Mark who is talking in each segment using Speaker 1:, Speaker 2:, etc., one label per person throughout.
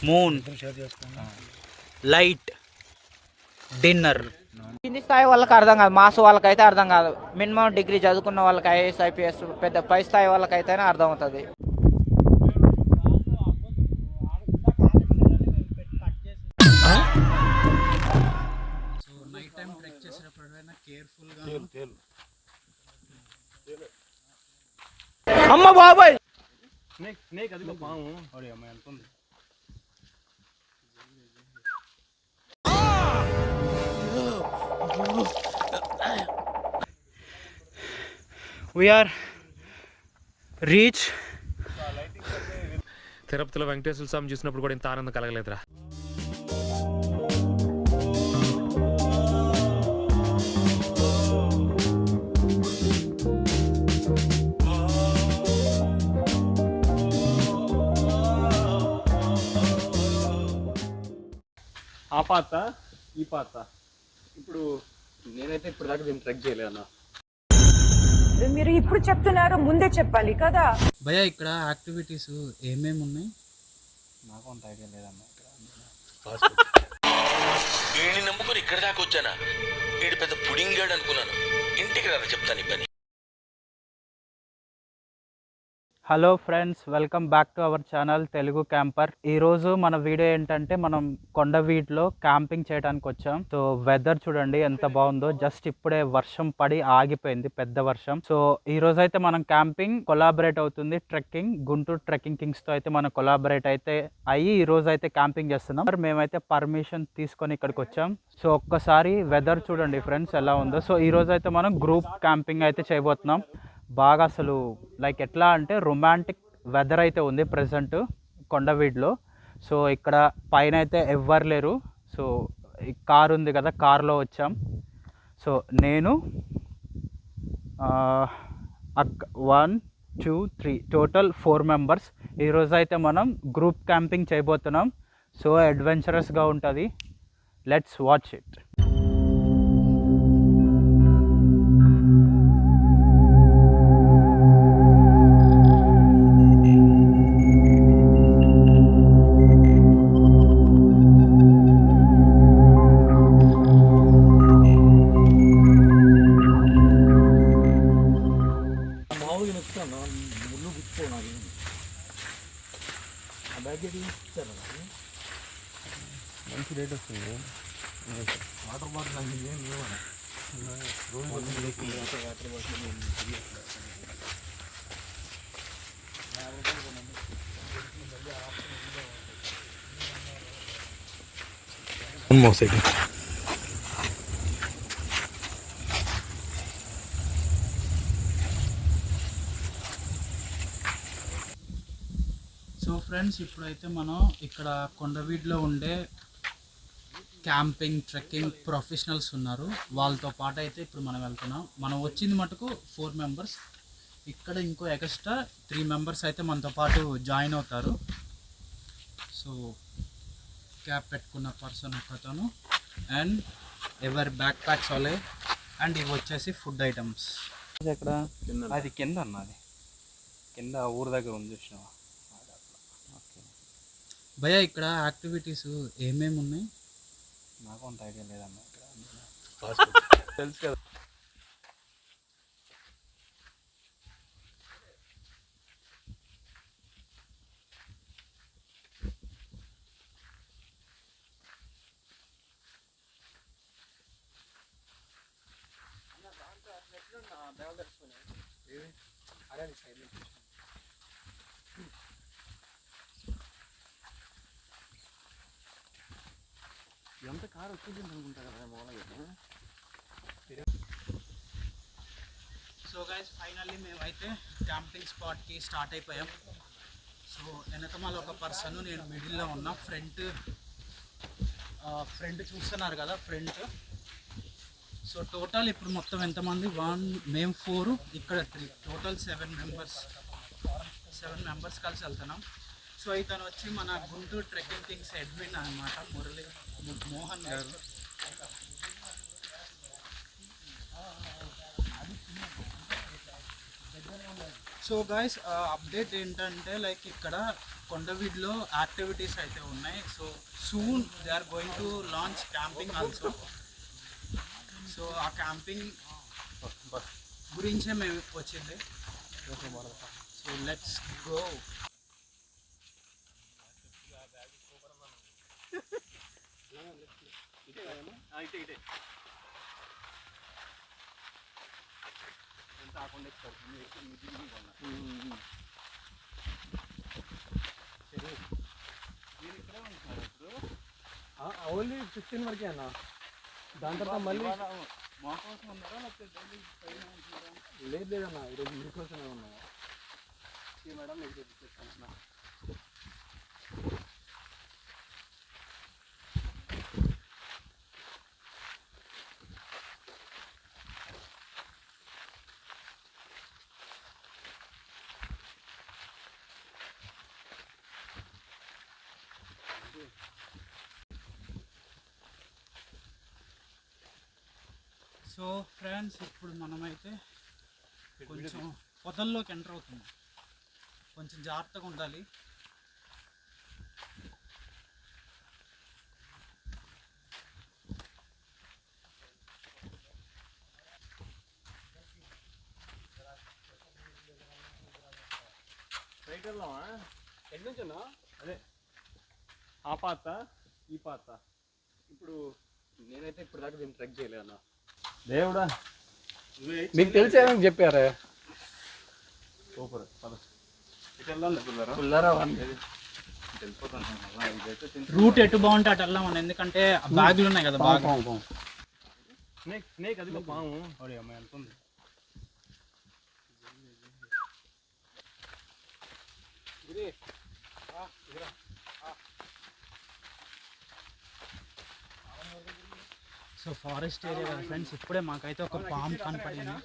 Speaker 1: Moon, light, dinner. కింది స్థాయి వాళ్ళకి అర్థం కాదు, మాస్ వాళ్ళకైతే అర్థం కాదు. మినిమం డిగ్రీ చదువుకున్న వాళ్ళకి ఐఏఎస్ ఐపీఎస్ పెద్ద పై స్థాయి వాళ్ళకైతేనే అర్థం అవుతుంది. నైట్ టైం ట్రెక్ చేసేటప్పుడు కేర్ఫుల్గా. అమ్మ బాబాయ్, we are reach.
Speaker 2: తిరుపతిలో వెంకటేశ్వర స్వామి చూసినప్పుడు కూడా ఇంత ఆనందం కలగలేదురా.
Speaker 3: ఆ పాత ఈ పాత ఇప్పుడు నేనైతే ఇప్పుడు దాకా దీన్ని ట్రెక్ చేయలేదు అన్న.
Speaker 4: మీరు ఇప్పుడు చెప్తున్నారు, ముందే చెప్పాలి కదా.
Speaker 1: భయ్యా ఇక్కడ యాక్టివిటీస్ ఏమేమి ఉన్నాయి?
Speaker 3: నాకు అంత ఐడియా లేదన్న.
Speaker 5: వీడిని నమ్ముకొని ఇక్కడ దాకా వచ్చానా? వీడు పెద్ద పుడింగాడు అనుకున్నాను. ఇంటికి రా చెప్తాను ఈ పని.
Speaker 1: Hello friends, welcome back to our channel Telugu camper. ఈరోజు మన వీడియో ఏంటంటే మనం కొండవీటిలో క్యాంపింగ్ చేయడానికి వచ్చాం. సో వెదర్ చూడండి ఎంత బాగుందో. జస్ట్ ఇప్పుడే వర్షం పడి ఆగిపోయింది, పెద్ద వర్షం. సో ఈ రోజు అయితే మనం క్యాంపింగ్ కొలాబరేట్ అవుతుంది ట్రెక్కింగ్, గుంటూరు ట్రెక్కింగ్ కింగ్స్ తో అయితే మనం కొలాబరేట్ అయితే అయ్యి ఈ రోజు అయితే క్యాంపింగ్ చేస్తున్నాం. మేమైతే పర్మిషన్ తీసుకొని ఇక్కడికి వచ్చాం. సో ఒక్కసారి వెదర్ చూడండి ఫ్రెండ్స్ ఎలా ఉందో. సో ఈ రోజు అయితే మనం గ్రూప్ క్యాంపింగ్ అయితే చేయబోతున్నాం. బాగా అసలు లైక్ ఎట్లా అంటే రొమాంటిక్ వెదర్ అయితే ఉంది ప్రజెంట్ కొండవీడులో. సో ఇక్కడ పైన అయితే ఎవ్వరు లేరు. సో ఈ కార్ ఉంది కదా, కార్లో వచ్చాం. సో నేను 1 2 3 టోటల్ 4 మెంబర్స్. ఈరోజు అయితే మనం గ్రూప్ క్యాంపింగ్ చేయబోతున్నాం. సో అడ్వెంచరస్గా ఉంటుంది. Let's watch it.
Speaker 3: మంచి రేట్ వస్తుంది. వాటర్ బాటిల్ అన్ని
Speaker 1: సో ఫ్రెండ్స్, ఇప్పుడైతే మనం ఇక్కడ కొండవీడులో ఉండే క్యాంపింగ్ ట్రెక్కింగ్ ప్రొఫెషనల్స్ ఉన్నారు, వాళ్ళతో పాటు అయితే ఇప్పుడు మనం వెళ్తున్నాం. మనం వచ్చింది మటుకు 4 మెంబర్స్. ఇక్కడ ఇంకో ఎక్స్ట్రా 3 మెంబర్స్ అయితే మనతో పాటు జాయిన్ అవుతారు. సో క్యాప్ పెట్టుకున్న పర్సన్ ఒకతను అండ్ ఎవరి బ్యాక్ ప్యాక్స్ వాళ్ళే. అండ్ ఇవి వచ్చేసి ఫుడ్ ఐటమ్స్. ఎక్కడ
Speaker 3: అది కింద అన్న, అది కింద ఊరు దగ్గర ఉంది చూసినావా?
Speaker 1: భయ్యా ఇక్కడ యాక్టివిటీస్ ఏమేమి ఉన్నాయి?
Speaker 3: నాకు అంత ఐడియా లేదన్న. తెలుసు కదా. ఎంత కారు వచ్చింది అనుకుంటా కదా మామూలుగా.
Speaker 1: సో గైస్, ఫైనల్లీ మేమైతే క్యాంపింగ్ స్పాట్కి స్టార్ట్ అయిపోయాం. సో వెనకమాల ఒక పర్సన్, నేను మిడిల్లో ఉన్నా. ఫ్రంట్ చూస్తున్నారు కదా, ఫ్రంట్. సో టోటల్ ఇప్పుడు మొత్తం ఎంతమంది? మేము 4, ఇక్కడ 3, టోటల్ 7 మెంబర్స్ కలిసి వెళ్తున్నాం. సో ఇతను వచ్చి మన గుంటూరు ట్రెక్కింగ్ కింగ్స్ అడ్మిన్ అనమాట, మోహన్ గారు. సో గాయస్, అప్డేట్ ఏంటంటే లైక్ ఇక్కడ కొండవీడ్లో యాక్టివిటీస్ అయితే ఉన్నాయి. So soon they are going to launch camping also. So ఆ క్యాంపింగ్ గురించే మేము వచ్చింది. So let's go.
Speaker 3: ఇటే ఎంత ఆకుండా ఓన్లీ 15 వరకే అన్న. దాని తర్వాత మళ్ళీ మా కోసం ఉన్నారా లేకపోతే లేదన్నా, ఈరోజు మీకోసమే ఉన్నాము. మేడం మీకు చెప్తాను.
Speaker 1: సో ఫ్రెండ్స్, ఇప్పుడు మనమైతే కొంచెం పొదల్లోకి ఎంటర్ అవుతున్నాం. కొంచెం జాగ్రత్తగా ఉండాలి.
Speaker 3: రైట్ వెళ్దామా? ఎటు నుంచి అన్నా? అదే ఆ పాత ఈ పాత. ఇప్పుడు నేనైతే ఇప్పుడు దాకా దీన్ని ట్రెక్ చేయలేదు అన్న. దేవుడా, మీకు తెలిసేమని చెప్పారా? సూపర్.
Speaker 1: రూట్ ఎటు బాగుంటే అటు వెళ్దాం అని, ఎందుకంటే బ్యాగులు ఉన్నాయి కదా. బాగా
Speaker 3: స్నేక్ అది పాము. అమ్మాయి ఎంత ఉంది?
Speaker 1: సో ఫారెస్ట్ ఏరియా కదా ఫ్రెండ్స్. ఇప్పుడే మాకైతే ఒక పాము కనపడింది.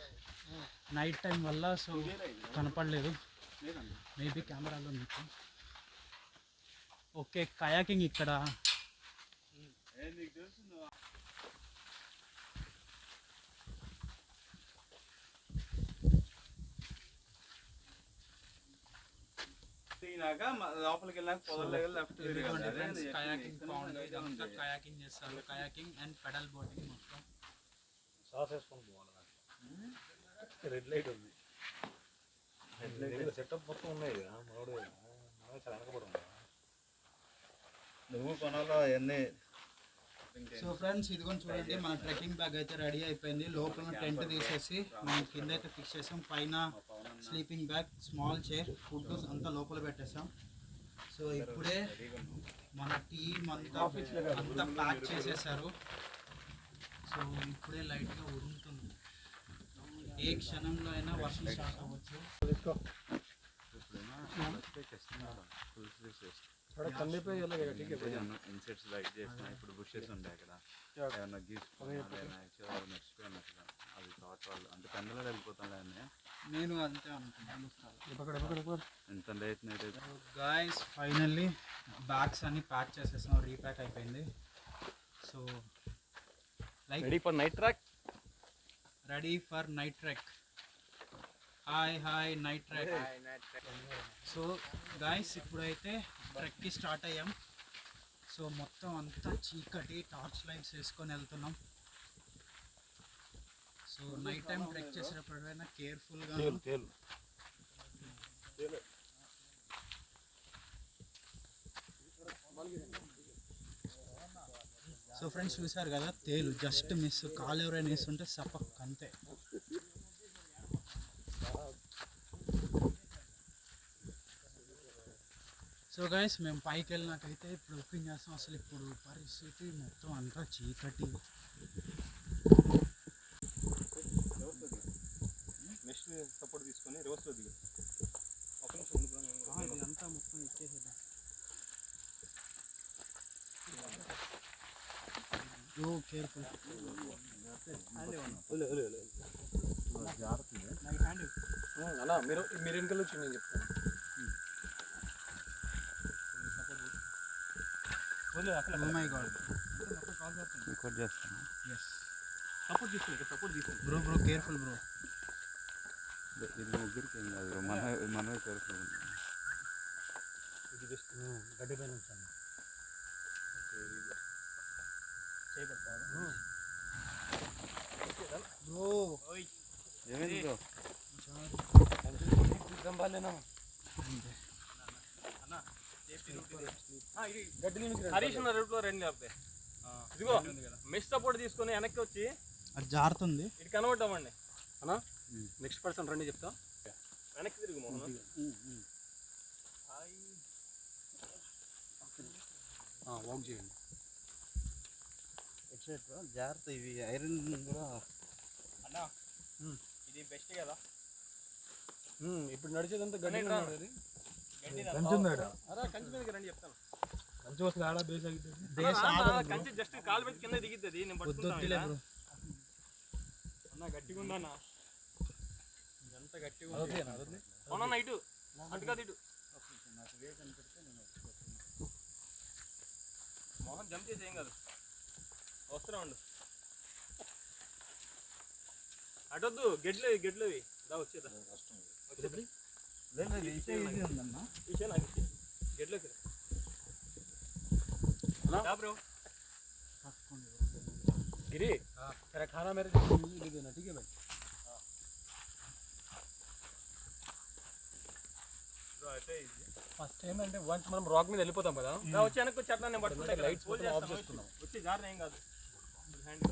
Speaker 1: నైట్ టైం వల్ల సో కనపడలేదు. మేబీ కెమెరాలో మీకు. ఓకే, కయాకింగ్ ఇక్కడ.
Speaker 3: లోపలికి వెళ్ళాక
Speaker 1: కయాకింగ్ పౌండ్. ఇదంతా కయాకింగ్ చేస్తారు. కయాకింగ్ అండ్ పెడల్ బోటింగ్ మొత్తం.
Speaker 3: సాస్ వేసుకొని పోవాలి. రెడ్ లైట్ ఉంది. రెడ్ లైట్ సెటప్ మొత్తం ఉన్నాయి. చాలా వెనకబడి ఉంది. నువ్వు కొనాలో అవన్నీ.
Speaker 1: సో ఫ్రెండ్స్, ఇదిగోని చూడండి, మన ట్రెక్కింగ్ బ్యాగ్ అయితే రెడీ అయిపోయింది. లోపల టెంట్ తీసేసి మనం కింద అయితే ఫిక్స్ చేసాం. పైన sleeping bag, small chair, food అంతా లోపల పెట్టేసాం. సో ఇప్పుడే మన టీమ్ అంతా ప్యాక్ చేసేసారు. సో ఇప్పుడే లైట్గా ఉరుముతుంది. ఏ క్షణంలో అయినా వర్షం స్టార్ట్ అవ్వచ్చు.
Speaker 6: ఇన్సెట్స్ లైట్ చేసిన ఇప్పుడు బుషెస్ ఉంటాయి అక్కడ ఏమన్నా మర్చిపోయినట్టుగా అది థాట్ వాళ్ళు అంటే పెందలో వెళ్ళిపోతాం లేదని
Speaker 1: నేను అంతే అనుకుంటాను.
Speaker 6: ఎంత లేట్ నైట్ అయితే.
Speaker 1: గాయస్, ఫైనల్లీ బ్యాగ్స్ అన్ని ప్యాక్ చేసేసాం. రీప్యాక్ అయిపోయింది. So like
Speaker 3: ready for night track.
Speaker 1: Ready for night trek. Hi night trek. So guys, ఇప్పుడైతే ట్రెక్కి స్టార్ట్ అయ్యాం. సో మొత్తం అంతా చీకటి, టార్చ్ లైట్స్ వేసుకొని వెళ్తున్నాం. సో నైట్ టైం ట్రెక్ చేసేటప్పుడు ఎప్పుడైనా కేర్ఫుల్గా. సో ఫ్రెండ్స్, చూసారు కదా తేలు, జస్ట్ మిస్. కాలు ఎవరైనా వేస్తుంటే సపక్ అంతే. సో గైస్, మేము పైకి వెళ్ళినాకైతే ఇప్పుడు ఓపెన్ చేస్తాం. అసలు ఇప్పుడు పరిస్థితి మొత్తం అంతా చీకటి.
Speaker 3: నెక్స్ట్ సపోర్ట్ తీసుకొని రివర్స్లో దిగు.
Speaker 1: ఇదంతా మొత్తం ఇచ్చేసేదా. కేర్ఫుల్.
Speaker 3: అలా మీరు వెనకాల వచ్చి నేను చెప్తాను.
Speaker 1: Oh my God.
Speaker 6: రికార్డ్ చేస్తాను.
Speaker 1: Yes.
Speaker 3: సపోర్ట్ తీసుకోండి.
Speaker 1: Bro, careful bro.
Speaker 6: ఇది ముగ్గురికి ఏం కాదు, మనమే కేర్ఫుల్.
Speaker 3: ఇది గడ్డి పైన ఉంచాను.
Speaker 6: ఏమైంది బ్రో?
Speaker 3: హరీష్ ఉన్న రూట్లో రండి లేకపోతే ఇదిగో మెష్ సపోర్ట్ తీసుకొని వెనక్కి వచ్చి
Speaker 1: అది జారుతుంది.
Speaker 3: ఇది కనబడ్డామండి అన్నా. నెక్స్ట్ పర్సన్ రండి చెప్తా. వెనక్కి తిరుగు మోహన్. వాక్ చేయండి.
Speaker 6: జాగ్రత్త, ఇవి ఐరన్ కూడా.
Speaker 3: అన్నా ఇది బెస్ట్ కదా. ఇప్పుడు నడిచేదంతా గడ్డి కంచి మీదకి రండి చెప్తాను. కంచి జస్ట్ కాలు పెట్టి కింద దిగిద్ది. నేను పట్టుకుంటాను. అన్న గట్టిగా ఉందా అన్న? ఎంత గట్టిగా ఉంది అవునన్నా. ఇటు అటు కాదు ఇటు. మోహన్ జంప్ చేసి ఏం కాదు. వస్తున్నా ఉండు. అటొద్దు గెడ్లేవి గెడ్లేవి దా వచ్చేదా. గెడ్లోకి బ్రో गिरी तेरा खाना मेरे लिए देना ठीक है भाई. ఫస్ట్ ఏంటంటే వన్స్ మనం రాక్ మీద వెళ్ళిపోతాం కదా, వచ్చి వెనక్కి వచ్చి అట్లా నేను పట్టుకుంటే లైట్స్ ఆఫ్ చేస్తున్నాం. వచ్చి జారిన ఏం కాదు. హ్యాండ్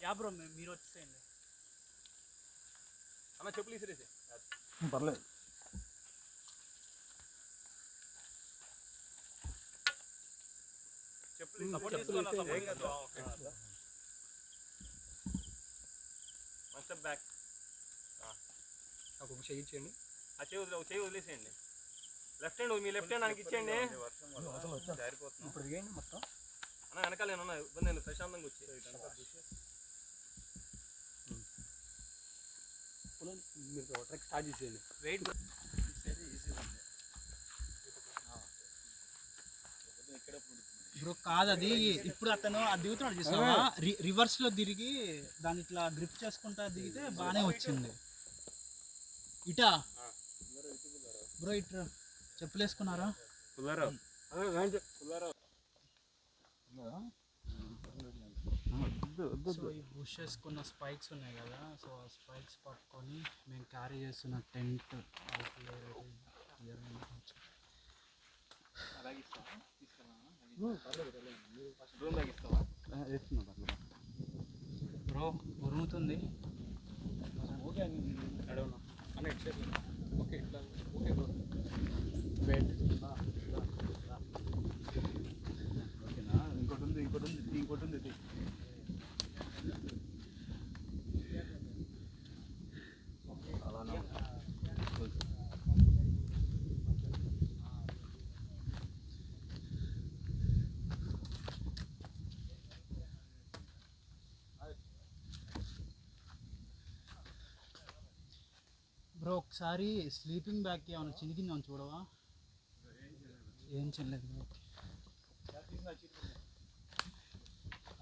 Speaker 3: యా బ్రో మీరు వచ్చేయండి అన్న. చెప్పులు ఇసిరేసి పర్లేదు. బ్యాక్ నాకు ఒక చెయ్యి ఇచ్చేయండి. ఆ చెయ్యి వదిలేసేయండి. లెఫ్ట్ హ్యాండ్ మీ లెఫ్ట్ హ్యాండ్ నాకు ఇచ్చేయండి. ఇప్పుడు దిగండి మొత్తం అన్న. వెనకాల నేను ఇబ్బంది లేదు. ప్రశాంతంగా వచ్చి మీరు ట్రెక్ స్టార్ట్ చేసేయండి. వెయిట్
Speaker 1: బ్రో కాదు అది. ఇప్పుడు అతను అది దిగుతున్నాడు చూసావా, రివర్స్ లో తిరిగి దాన్ని ఇట్లా గ్రిప్ చేసుకుంటా దిగితే బాగానే వచ్చింది. ఇటా బ్రో ఇటు చెప్పులు వేసుకున్నారా? సో ఈ బుష్ వేసుకున్న స్పైక్స్ ఉన్నాయి కదా, సో ఆ స్పైక్స్ పట్టుకొని మేము క్యారీ చేస్తున్న టెంట్ బ్రో ఉరుముతుంది.
Speaker 3: ఓకే అన్న ఇట్లా ఓకే ఇట్లా ఓకే బ్రో. వెయిట్
Speaker 6: ఓకేనా? ఇంకోటి ఉంది అలానే
Speaker 1: బ్రో ఒకసారి స్లీపింగ్ బ్యాగ్కి ఏమైనా చినికింది అని చూడవా? ఏం చెల్లలేదు బ్రో.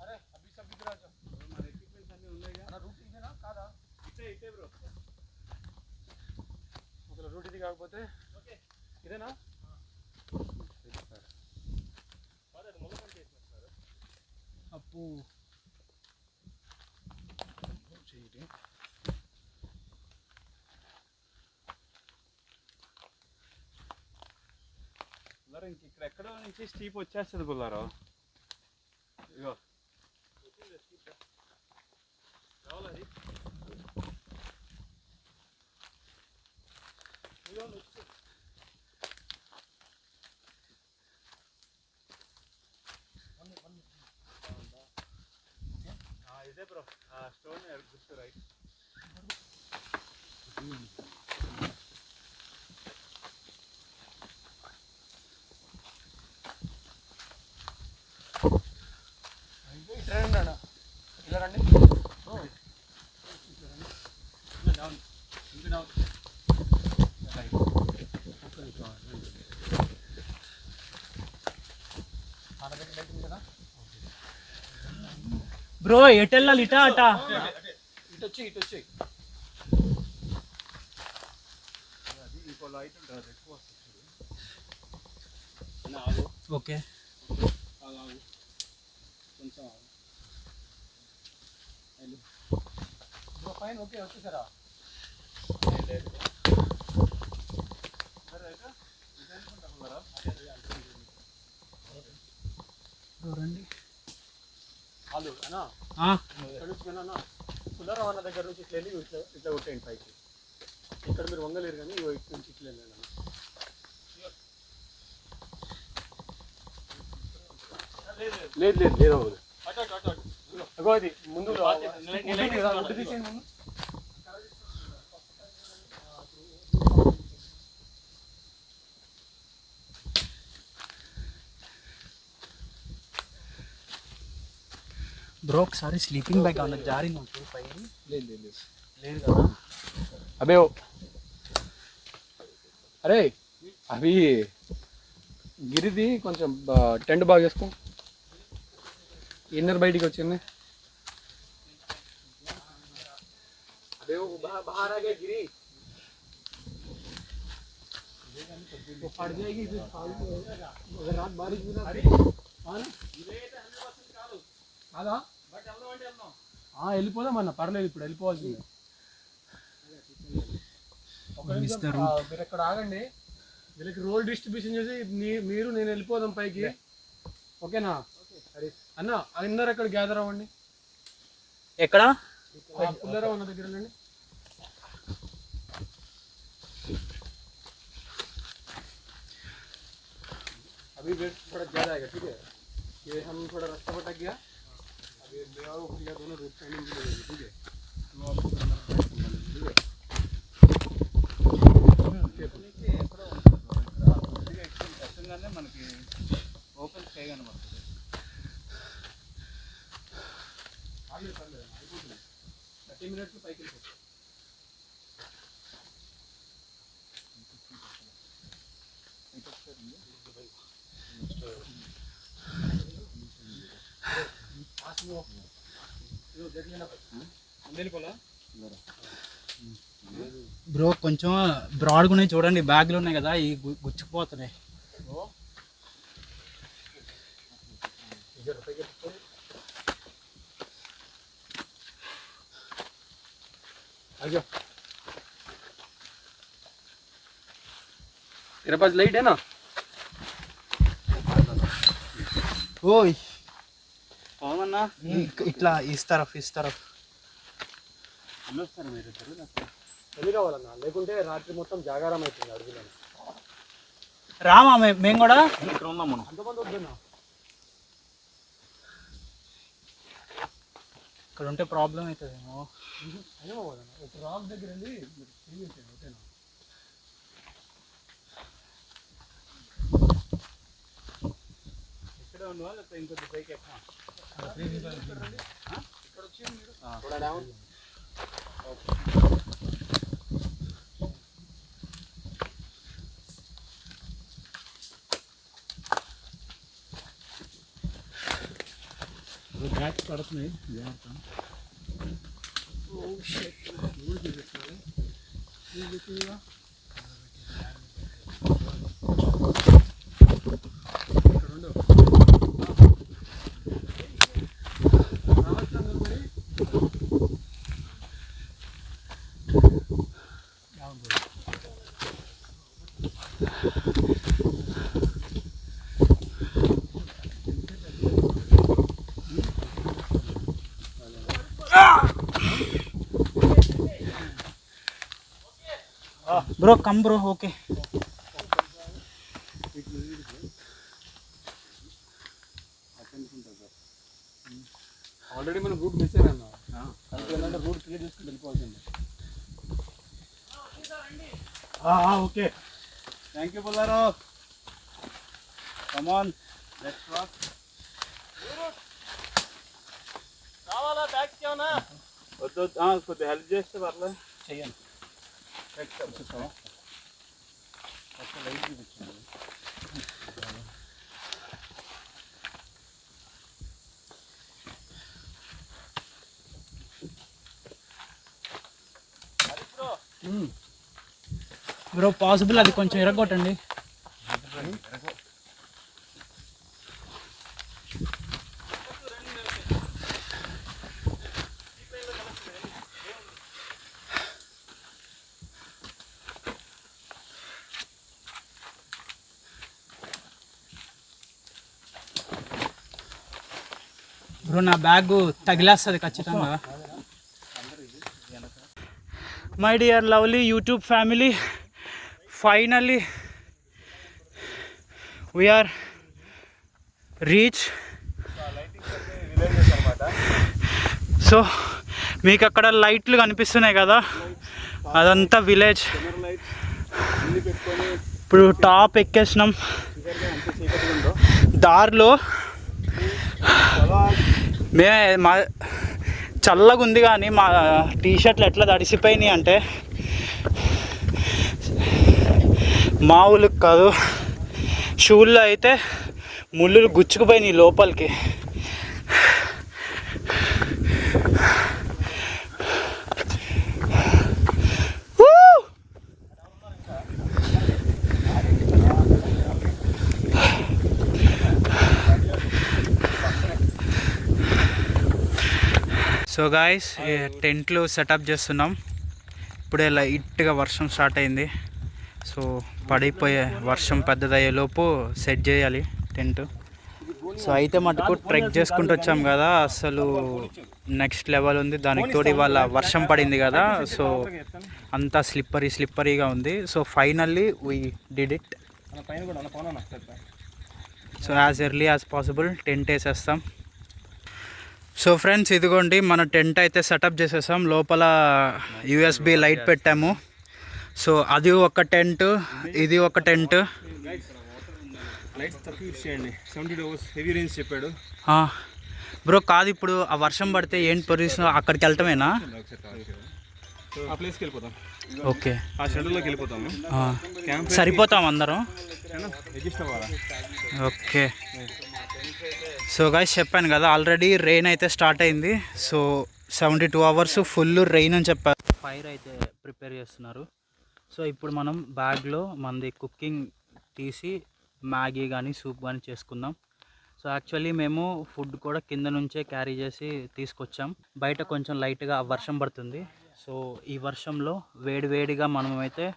Speaker 3: అరే అభి సబ్ ఇద్దరు ఆజో. మన ఎక్విప్మెంట్స్ అన్నీ ఉన్నాయి కదా. రూట్ ఇదేనా కాదా? ఇటే బ్రో. ఒకవేళ రూట్ ఇది కాకపోతే ఓకే ఇదేనా?
Speaker 1: అప్పు
Speaker 3: చెయ్యి. ఇంక ఇక్కడ ఎక్కడో నుంచి స్టీప్ వచ్చేస్తుంది గుల్లారో. ఇగో రావాలి. ఇదే బ్రో స్టోన్ గుర్తు రైట్. ఇలా రండి డౌన్ ఇంకా డౌన్.
Speaker 1: బ్రో ఎటు వెళ్ళాలి? ఇటా అటా?
Speaker 3: ఇటు వచ్చి లైట్ ఉంటుంది అది ఎక్కువ వస్తుంది ఆగు
Speaker 1: ఓకే
Speaker 3: ఆగు కొంచెం ఆగు ఫైన్ ఓకే వచ్చేసారా
Speaker 1: రండి
Speaker 3: వాళ్ళు అన్నా అన్న పుల్లారావు అన్న దగ్గర నుంచి ఇట్లా వెళ్ళి ఇట్లా కొట్టేయండి పైకి ఇక్కడ మీరు వంగలేరు కానీ ఇటు నుంచి ఇట్లా వెళ్ళండి అన్న లేదు లేదు లేదు అవ్వదు అగో అది ముందు ఉడ్డు తీసేయండి ముందు
Speaker 1: బ్రో ఒకసారి స్లీపింగ్ బ్యాగ్ అన్న జారి నాకు పై
Speaker 3: లేదు లేదు లేదు కదా అబే అరే అవి గిరిది కొంచెం టెంట్ బాగా వేసుకో ఇన్నర్ బయటికి వచ్చింది అబే बाहर आ गया गिरी वो फट जाएगी फिर अगर रात बारिश भी ना కాదా వెళ్ళిపోదాం అన్న పర్లేదు ఇప్పుడు వెళ్ళిపోవాల్సింది మీరు ఎక్కడ ఆగండి వీళ్ళకి రోల్ డిస్ట్రిబ్యూషన్ చేసి మీరు నేను వెళ్ళిపోదాం పైకి ఓకేనా అన్న అందరు అక్కడ గ్యాదర్ అవ్వండి
Speaker 1: ఎక్కడ
Speaker 3: పుల్లారావు అన్న దగ్గర వెళ్ళండి अभी वेट थोड़ा ज़्यादा आएगा ठीक है ये हम थोड़ा रास्ता भटक गया अभी मेरा और भैया दोनों रूट फाइंडिंग के लिए ठीक है तो आपको करना ठीक है మనకి ఓపెన్ స్కై కనబడుతుంది పర్లేదు అయిపోతుంది 30 మినిట్స్ పైకి వెళ్ళిపోతుంది
Speaker 1: బ్రో కొంచెం బ్రాడ్గా ఉన్నాయి చూడండి, బ్యాగ్లు ఉన్నాయి కదా ఈ గుచ్చుకుపోతున్నాయి.
Speaker 3: तेरे पास लाइट है ना?
Speaker 1: ఓయ్
Speaker 3: అవునన్నా
Speaker 1: ఇట్లా ఇస్ తరఫ్
Speaker 3: వెళ్ళొస్తారు మీరు వెళ్ళి కావాలన్నా, లేకుంటే రాత్రి మొత్తం జాగారం అవుతుంది అడుగులో.
Speaker 1: రామా మేము కూడా
Speaker 3: ఇక్కడ ఉన్నాం మనం. అంతమంది వద్దన్నా,
Speaker 1: ఇక్కడ ఉంటే ప్రాబ్లం అవుతుందేమో.
Speaker 3: ఏమో కదన్నా, ఒక రాక్ దగ్గర వెళ్ళి మీరు చేయించండి ఓకేనా. ఇక్కడే ఉండవా లేకపోతే ఇంకొద్ది పైకి ఎక్కా? ఇక్కడ వచ్చి మీరు డౌన్. బ్యాక్ పడుతున్నాయి జాగ్రత్త.
Speaker 1: Bro come bro. Okay
Speaker 3: already మనం రూట్ మిస్ అయినా అంటే రూట్ క్లియర్ చేసుకుని వెళ్ళిపోవాల్సింది. Okay thank you Pullarao. Come on let's walk. రావాలా బ్యాక్ కేవనా? వద్దు కొద్దిగా హెల్ప్ చేస్తే పర్లేదు చెయ్యండి. లైట్ చూపించండి.
Speaker 1: బ్రో పాసిబుల్ అది కొంచెం ఎరగొట్టండి. బ్రో నా బ్యాగ్ తగిలేస్తుంది ఖచ్చితంగా. My dear lovely YouTube family, finally we are reach. So మీకు అక్కడ లైట్లు కనిపిస్తున్నాయి కదా, అదంతా విలేజ్. ఇప్పుడు టాప్ ఎక్కేసినాం. దారిలో మా చల్లగా ఉంది కానీ మా టీషర్ట్లు ఎట్లా తడిసిపోయినాయి అంటే మామూలు కాదు. షూల్లో అయితే ముళ్ళు గుచ్చుకుపోయినాయి లోపలికి. సో గాయస్ టెంట్లు సెటప్ చేస్తున్నాం. ఇప్పుడే లైట్గా వర్షం స్టార్ట్ అయింది. సో పడిపోయే వర్షం పెద్దదయ్యేలోపు సెట్ చేయాలి టెంట్. సో అయితే మటుకు ట్రెక్ చేసుకుంటూ వచ్చాం కదా, అసలు నెక్స్ట్ లెవెల్ ఉంది. దానికి తోడు ఇవాళ వర్షం పడింది కదా, సో అంతా స్లిప్పరీగా ఉంది. So finally we did it. So as early as possible tent వేసేస్తాం. సో ఫ్రెండ్స్ ఇదిగోండి మన టెంట్ అయితే సెటప్ చేసేసాం. లోపల యూఎస్బి లైట్ పెట్టాము. సో అది ఒక టెంట్, ఇది ఒక టెంట్.
Speaker 3: చెప్పాడు
Speaker 1: బ్రో కాదు, ఇప్పుడు ఆ వర్షం పడితే ఏంటి పొజిషన్, అక్కడికి వెళ్ళటమేనా?
Speaker 3: ఆ ప్లేస్కి వెళ్ళిపోతాం.
Speaker 1: ఓకే,
Speaker 3: ఆ షెల్టర్లోకి వెళ్ళిపోతాము.
Speaker 1: సరిపోతాం అందరం. ఓకే. సో గైస్ చెప్పాను కదా, ఆల్రెడీ రెయిన్ అయితే స్టార్ట్ అయింది. సో 72 hours ఫుల్ రెయిన్ అని చెప్పారు. ఫైర్ అయితే ప్రిపేర్ చేస్తున్నారు. సో ఇప్పుడు మనం బ్యాగ్లో మనది కుకింగ్ తీసి మ్యాగీ కానీ సూప్ కానీ చేసుకుందాం. సో యాక్చువల్లీ మేము ఫుడ్ కూడా కింద నుంచే క్యారీ చేసి తీసుకొచ్చాం. బయట కొంచెం లైట్గా వర్షం పడుతుంది. సో ఈ వర్షంలో వేడిగా మనమైతే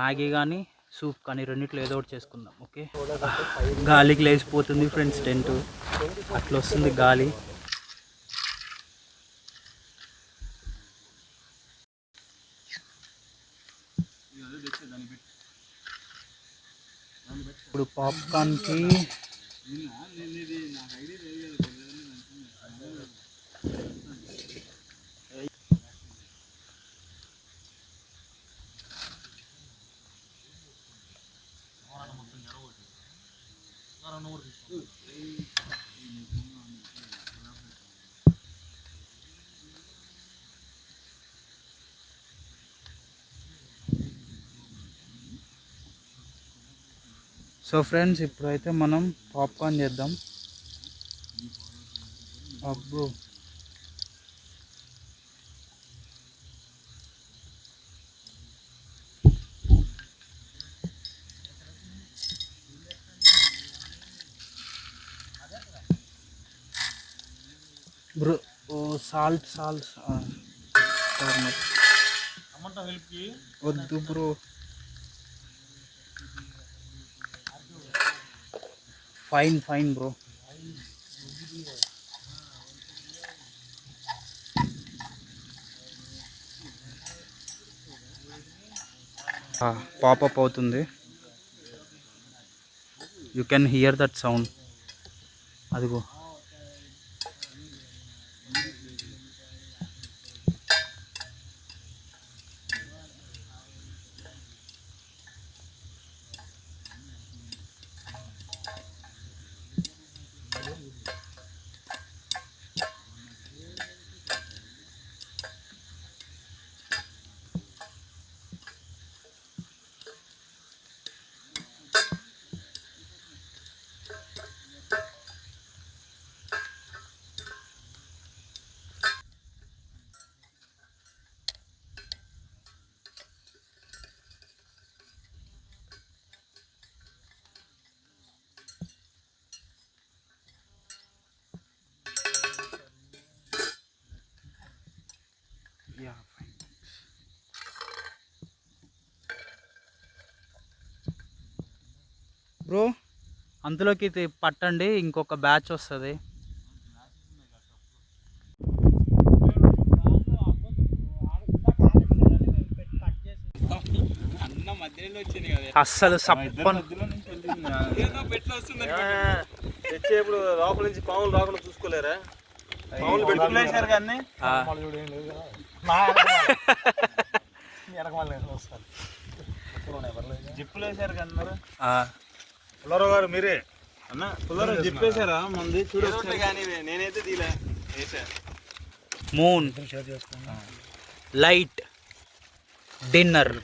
Speaker 1: మ్యాగీ కానీ సూప్ కానీ రెండిట్లో ఏదో ఒకటి చేసుకుందాం. ఓకే, గాలికి లేచిపోతుంది ఫ్రెండ్స్ టెంట్, అట్లా వస్తుంది గాలి. ఇప్పుడు పాప్కార్న్కి సో ఫ్రెండ్స్ ఇప్పుడైతే మనం పాప్కార్న్ చేద్దాం. అబ్బో బ్రో, ఓ సాల్ట్ వద్దు బ్రో. Fine bro. పాపప్ అవుతుంది. You can hear that sound. అదిగో బ్రో అందులోకి ఇది పట్టండి, ఇంకొక బ్యాచ్ వస్తుంది. అస్సలు సప్పన్
Speaker 3: తెచ్చేప్పుడు లోపల నుంచి పాములు రాకుండా చూసుకోలేరా? పాములు పెట్టుకునేసారు కానీ జిప్పులు వేసారు కన్నారు. పుల్లారావు గారు మీరే అన్న పుల్లారావు జిప్పేశారా? మంది చూడొచ్చు కానీ నేనైతే తీలే వేసా.
Speaker 1: Moon light dinner